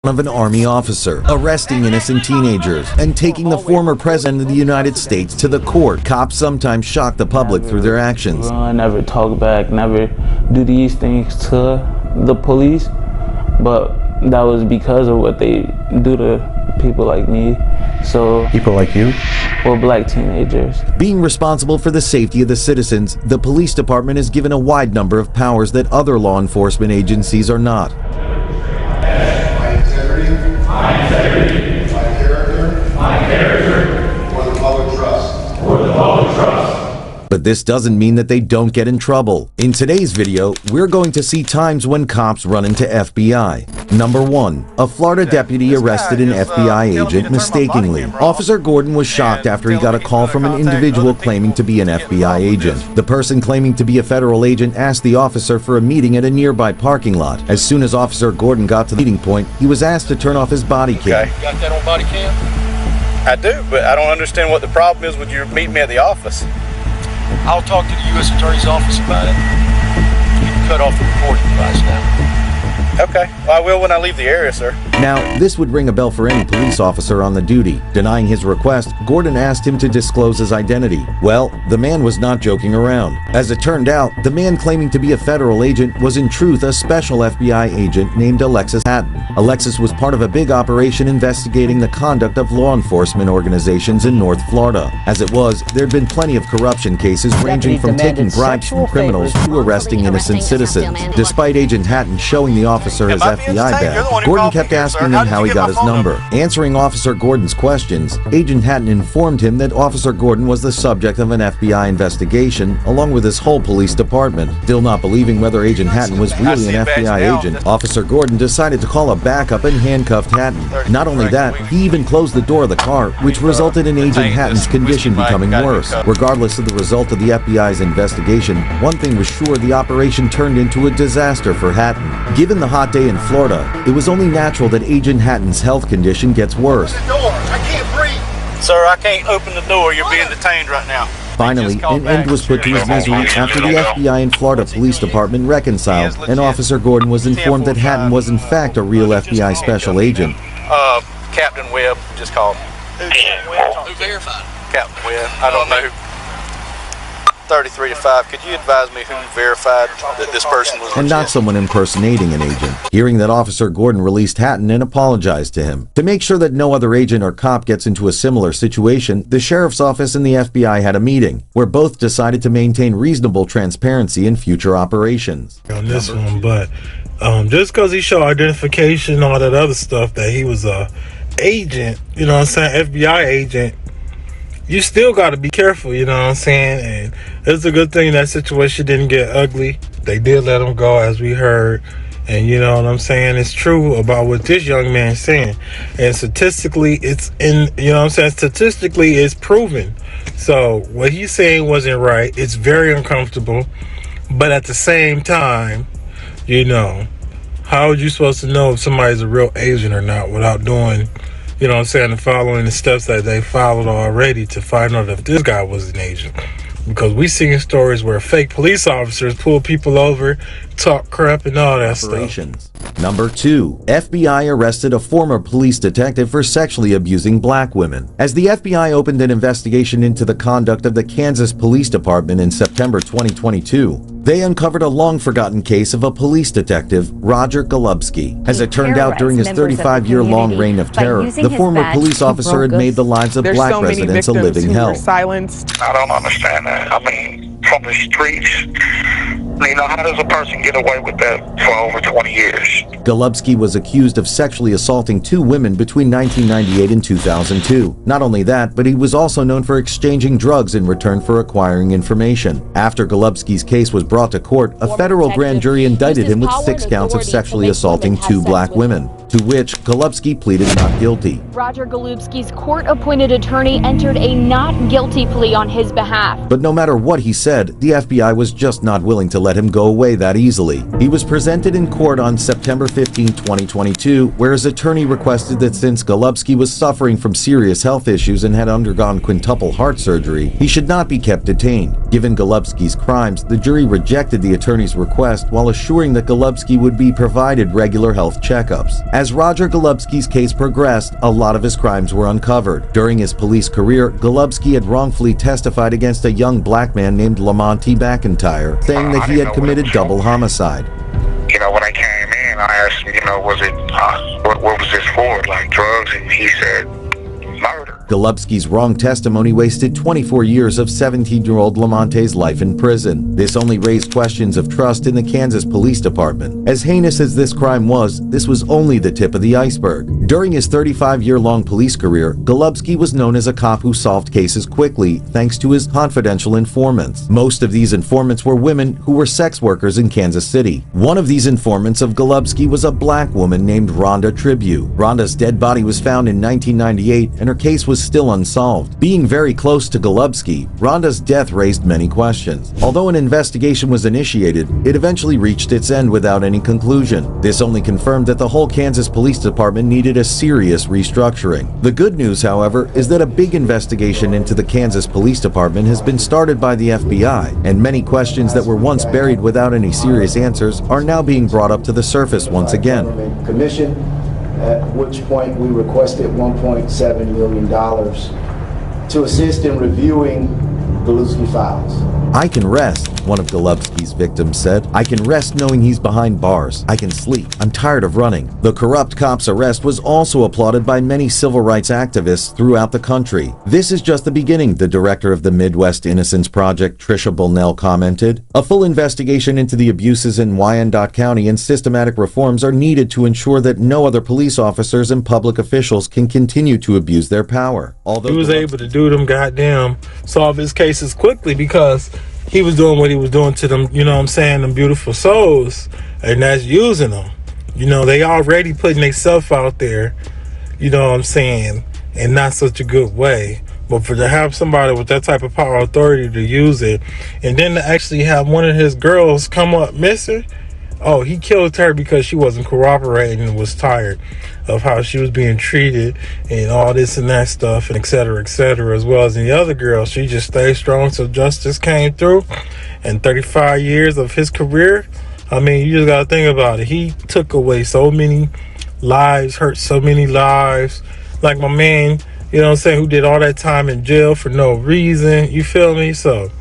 of an Army officer, arresting innocent teenagers, and taking the former President of the United States to the court. Cops sometimes shock the public through their actions. Never talk back, never do these things to the police, but that was because of what they do to people like me. So people like you? Well, black teenagers. Being responsible for the safety of the citizens, the police department is given a wide number of powers that other law enforcement agencies are not. My integrity, my character, for the public trust. But this doesn't mean that they don't get in trouble. In today's video, we're going to see times when cops run into FBI. Number 1. A Florida deputy arrested an FBI agent mistakenly. Officer Gordon was shocked after he got a call from an individual claiming to be an FBI agent. The person claiming to be a federal agent asked the officer for a meeting at a nearby parking lot. As soon as Officer Gordon got to the meeting point, he was asked to turn off his body cam. Okay. Got that on body cam? I do, but I don't understand what the problem is with you meeting me at the office. I'll talk to the U.S. Attorney's Office about it. You can cut off the recording device now. Okay, well, I will when I leave the area, sir. Now, this would ring a bell for any police officer on the duty. Denying his request, Gordon asked him to disclose his identity. Well, the man was not joking around. As it turned out, the man claiming to be a federal agent was in truth a special FBI agent named Alexis Hatton. Alexis was part of a big operation investigating the conduct of law enforcement organizations in North Florida. As it was, there'd been plenty of corruption cases ranging from taking bribes from criminals to arresting innocent citizens. Despite Agent Hatton showing the officer his FBI badge, Gordon kept asking him how he got his number. Answering Officer Gordon's questions, Agent Hatton informed him that Officer Gordon was the subject of an FBI investigation, along with his whole police department. Still not believing whether Agent Hatton was really an FBI agent, Officer Gordon decided to call a backup and handcuffed Hatton. Not only that, he even closed the door of the car, which resulted in Agent Hatton's condition becoming worse. Regardless of the result of the FBI's investigation, one thing was sure: the operation turned into a disaster for Hatton. Given the hot day in Florida, it was only natural that Agent Hatton's health condition gets worse. The door, I can't breathe. Sir, I can't open the door. You're being detained right now. Finally, an end was put to his misery after the FBI and Florida Police Department reconciled, and Officer Gordon was informed that Hatton was in fact a real FBI special agent. Captain Webb just called. Who verified? Captain Webb. I don't know. 33 to 5. Could you advise me who verified that this person was and not someone impersonating an agent? Hearing that, Officer Gordon released Hatton and apologized to him. To make sure that no other agent or cop gets into a similar situation, the sheriff's office and the FBI had a meeting where both decided to maintain reasonable transparency in future operations. On this one, but just because he showed identification and all that other stuff that he was a agent, you know what I'm saying, FBI agent, you still got to be careful, you know what I'm saying? And it's a good thing that situation didn't get ugly. They did let him go, as we heard. And you know what I'm saying? It's true about what this young man's saying. And statistically, it's in, you know what I'm saying? Statistically, it's proven. So what he's saying wasn't right. It's very uncomfortable. But at the same time, you know, how are you supposed to know if somebody's a real agent or not without doing, you know what I'm saying, and following the steps that they followed already to find out if this guy was an agent? Because we seen stories where fake police officers pull people over, talk crap and all that stuff. Number 2. FBI arrested a former police detective for sexually abusing black women. As the FBI opened an investigation into the conduct of the Kansas Police Department in September 2022, they uncovered a long-forgotten case of a police detective, Roger Golubski. As it turned out, during his 35-year-long reign of terror, the former police officer had made the lives of black residents a living hell. Silenced. I don't understand that. I mean, from the streets, you know, how does a person get away with that for over 20 years? Golubski was accused of sexually assaulting 2 women between 1998 and 2002. Not only that, but he was also known for exchanging drugs in return for acquiring information. After Golubski's case was brought to court, a federal grand jury indicted him with 6 counts of sexually assaulting 2 black women, to which Golubski pleaded not guilty. Roger Golubski's court-appointed attorney entered a not guilty plea on his behalf. But no matter what he said, the FBI was just not willing to let him go away that easily. He was presented in court on September 15, 2022, where his attorney requested that since Golubski was suffering from serious health issues and had undergone quintuple heart surgery, he should not be kept detained. Given Golubski's crimes, the jury rejected the attorney's request while assuring that Golubski would be provided regular health checkups. As Roger Golubski's case progressed, a lot of his crimes were uncovered. During his police career, Golubski had wrongfully testified against a young black man named Lamonte McIntyre, saying that he had committed double homicide. You know, when I came in, I asked him, you know, was it, what was this for? Like drugs? And he said, murder. Golubski's wrong testimony wasted 24 years of 17-year-old Lamonte's life in prison. This only raised questions of trust in the Kansas Police Department. As heinous as this crime was, this was only the tip of the iceberg. During his 35-year-long police career, Golubski was known as a cop who solved cases quickly thanks to his confidential informants. Most of these informants were women who were sex workers in Kansas City. One of these informants of Golubski was a black woman named Rhonda Tribute. Rhonda's dead body was found in 1998 and her case was still unsolved. Being very close to Golubski, Rhonda's death raised many questions. Although an investigation was initiated, it eventually reached its end without any conclusion. This only confirmed that the whole Kansas Police Department needed a serious restructuring. The good news, however, is that a big investigation into the Kansas Police Department has been started by the FBI, and many questions that were once buried without any serious answers are now being brought up to the surface once again. Commission, at which point we requested $1.7 million to assist in reviewing Golubski files. "I can rest," one of Golubski's victims said. "I can rest knowing he's behind bars. I can sleep. I'm tired of running." The corrupt cop's arrest was also applauded by many civil rights activists throughout the country. "This is just the beginning," the director of the Midwest Innocence Project, Tricia Bullnell, commented. "A full investigation into the abuses in Wyandotte County and systematic reforms are needed to ensure that no other police officers and public officials can continue to abuse their power." Although he was able to do them goddamn solve his cases quickly because he was doing what he was doing to them, you know what I'm saying, them beautiful souls, and that's using them. You know, they already putting themselves out there, you know what I'm saying, in not such a good way. But for to have somebody with that type of power authority to use it, and then to actually have one of his girls come up missing, oh, he killed her because she wasn't cooperating and was tired of how she was being treated and all this and that stuff, and et cetera, as well as the other girl. She just stayed strong, so justice came through. And 35 years of his career, I mean, you just got to think about it. He took away so many lives, hurt so many lives. Like my man, you know what I'm saying, who did all that time in jail for no reason. You feel me? So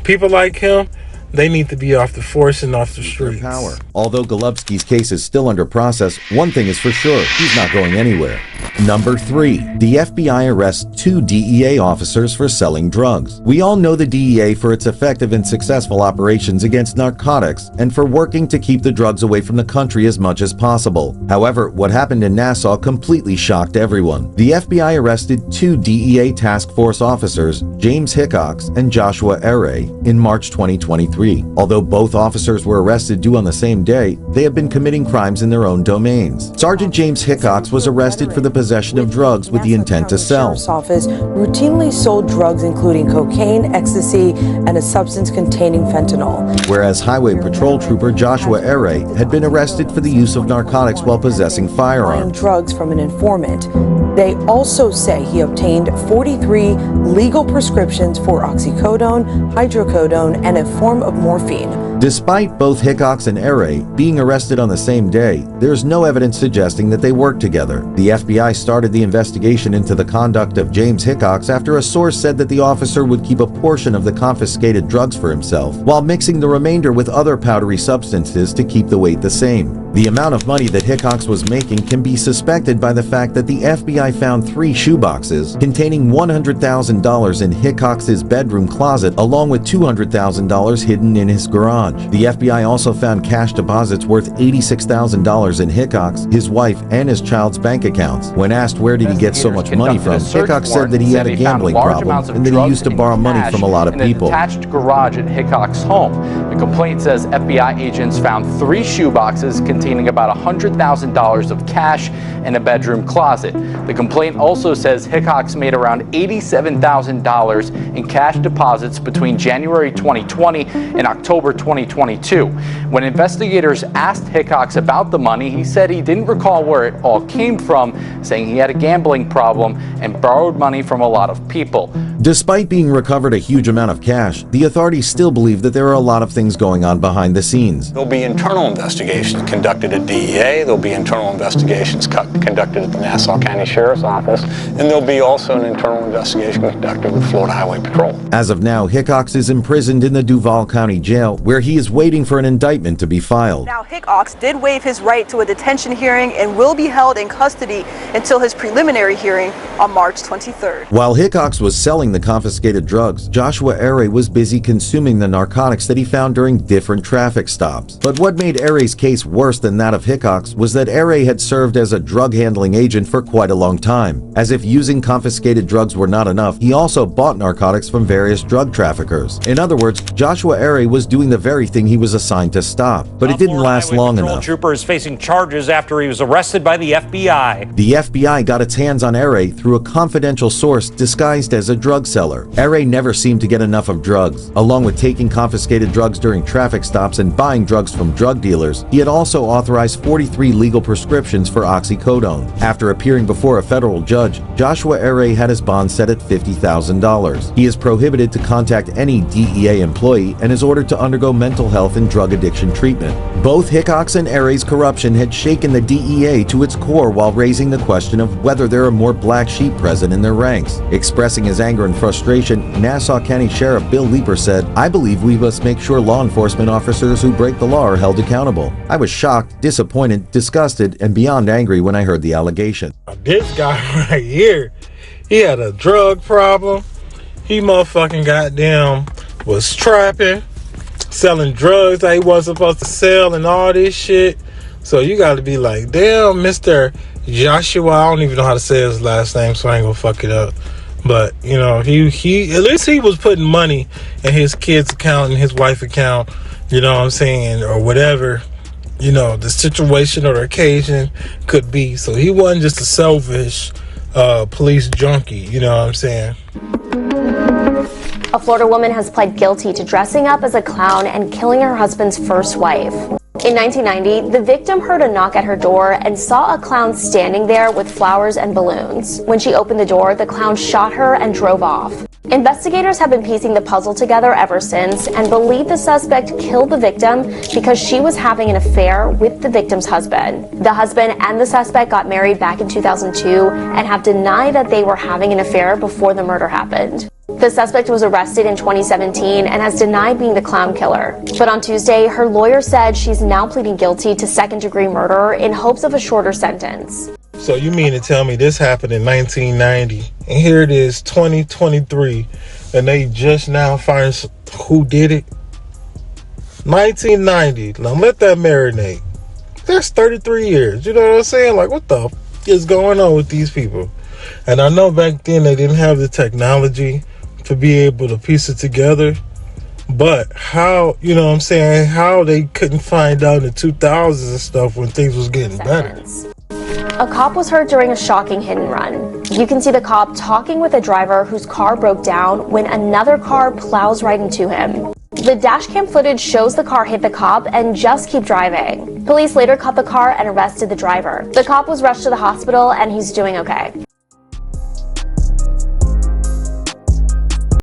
people like him, they need to be off the force and off the streets. Power. Although Golubski's case is still under process, one thing is for sure, he's not going anywhere. Number 3. The FBI arrests 2 DEA officers for selling drugs. We all know the DEA for its effective and successful operations against narcotics and for working to keep the drugs away from the country as much as possible. However, what happened in Nassau completely shocked everyone. The FBI arrested 2 DEA task force officers, James Hickox and Joshua Aray, in March 2023. Although both officers were arrested due on the same day, they have been committing crimes in their own domains. Sergeant James Hickox was arrested for the possession of drugs with the intent to sell. The Sheriff's Office routinely sold drugs including cocaine, ecstasy, and a substance containing fentanyl. Whereas Highway Patrol Trooper Joshua Aray had been arrested for the use of narcotics while possessing firearms. Drugs from an informant. They also say he obtained 43 legal prescriptions for oxycodone, hydrocodone, and a form of morphine. Despite both Hickox and Aray being arrested on the same day, there is no evidence suggesting that they worked together. The FBI started the investigation into the conduct of James Hickox after a source said that the officer would keep a portion of the confiscated drugs for himself, while mixing the remainder with other powdery substances to keep the weight the same. The amount of money that Hickox was making can be suspected by the fact that the FBI found 3 shoeboxes containing $100,000 in Hickox's bedroom closet, along with $200,000 hidden in his garage. The FBI also found cash deposits worth $86,000 in Hickox, his wife, and his child's bank accounts. When asked where did he get so much money from, Hickox said that he had a gambling problem and that he used to borrow money from a lot of people. In a detached garage at Hickox's home. The complaint says FBI agents found 3 shoeboxes containing about $100,000 of cash in a bedroom closet. The complaint also says Hickox made around $87,000 in cash deposits between January 2020 and October 2020. 2022. When investigators asked Hickox about the money, he said he didn't recall where it all came from, saying he had a gambling problem and borrowed money from a lot of people. Despite being recovered a huge amount of cash, the authorities still believe that there are a lot of things going on behind the scenes. There'll be internal investigations conducted at DEA, there'll be internal investigations conducted at the Nassau County Sheriff's Office, and there'll be also an internal investigation conducted with Florida Highway Patrol. As of now, Hickox is imprisoned in the Duval County Jail, where he is waiting for an indictment to be filed. Now, Hickox did waive his right to a detention hearing and will be held in custody until his preliminary hearing on March 23rd. While Hickox was selling the confiscated drugs, Joshua Airey was busy consuming the narcotics that he found during different traffic stops. But what made Airey's case worse than that of Hickox was that Airey had served as a drug handling agent for quite a long time. As if using confiscated drugs were not enough, he also bought narcotics from various drug traffickers. In other words, Joshua Airey was doing the very thing he was assigned to stop. But it didn't last long enough. Trooper is facing charges after he was arrested by the FBI. The FBI got its hands on Airey through a confidential source disguised as a drug seller. Airey never seemed to get enough of drugs. Along with taking confiscated drugs during traffic stops and buying drugs from drug dealers, he had also authorized 43 legal prescriptions for oxycodone. After appearing before a federal judge, Joshua Airey had his bond set at $50,000. He is prohibited to contact any DEA employee and is ordered to undergo mental health and drug addiction treatment. Both Hickox and Airey's corruption had shaken the DEA to its core while raising the question of whether there are more black sheep present in their ranks. Expressing his anger and frustration, Nassau County Sheriff Bill Leeper said, "I believe we must make sure law enforcement officers who break the law are held accountable. I was shocked, disappointed, disgusted, and beyond angry when I heard the allegation." This guy right here, he had a drug problem. He motherfucking goddamn was trapping, selling drugs that he wasn't supposed to sell and all this shit. So you gotta be like, damn, Mr. Joshua, I don't even know how to say his last name, so I ain't gonna fuck it up. But, you know, he at least he was putting money in his kid's account and his wife's account, you know what I'm saying, or whatever, you know, the situation or the occasion could be. So he wasn't just a selfish police junkie, you know what I'm saying? A Florida woman has pled guilty to dressing up as a clown and killing her husband's first wife. In 1990, the victim heard a knock at her door and saw a clown standing there with flowers and balloons. When she opened the door, the clown shot her and drove off. Investigators have been piecing the puzzle together ever since and believe the suspect killed the victim because she was having an affair with the victim's husband. The husband and the suspect got married back in 2002 and have denied that they were having an affair before the murder happened. The suspect was arrested in 2017 and has denied being the clown killer. But on Tuesday, her lawyer said she's now pleading guilty to second-degree murder in hopes of a shorter sentence. So you mean to tell me this happened in 1990, and here it is 2023, and they just now find who did it? 1990. Now let that marinate. That's 33 years. You know what I'm saying? Like, what the f is going on with these people? And I know back then they didn't have the technology to be able to piece it together, but how, you know what I'm saying, how they couldn't find out in the 2000s and stuff when things was getting better. A cop was hurt during a shocking hit and run. You can see the cop talking with a driver whose car broke down when another car plows right into him. The dashcam footage shows the car hit the cop and just keep driving. Police later caught the car and arrested the driver. The cop was rushed to the hospital and he's doing okay.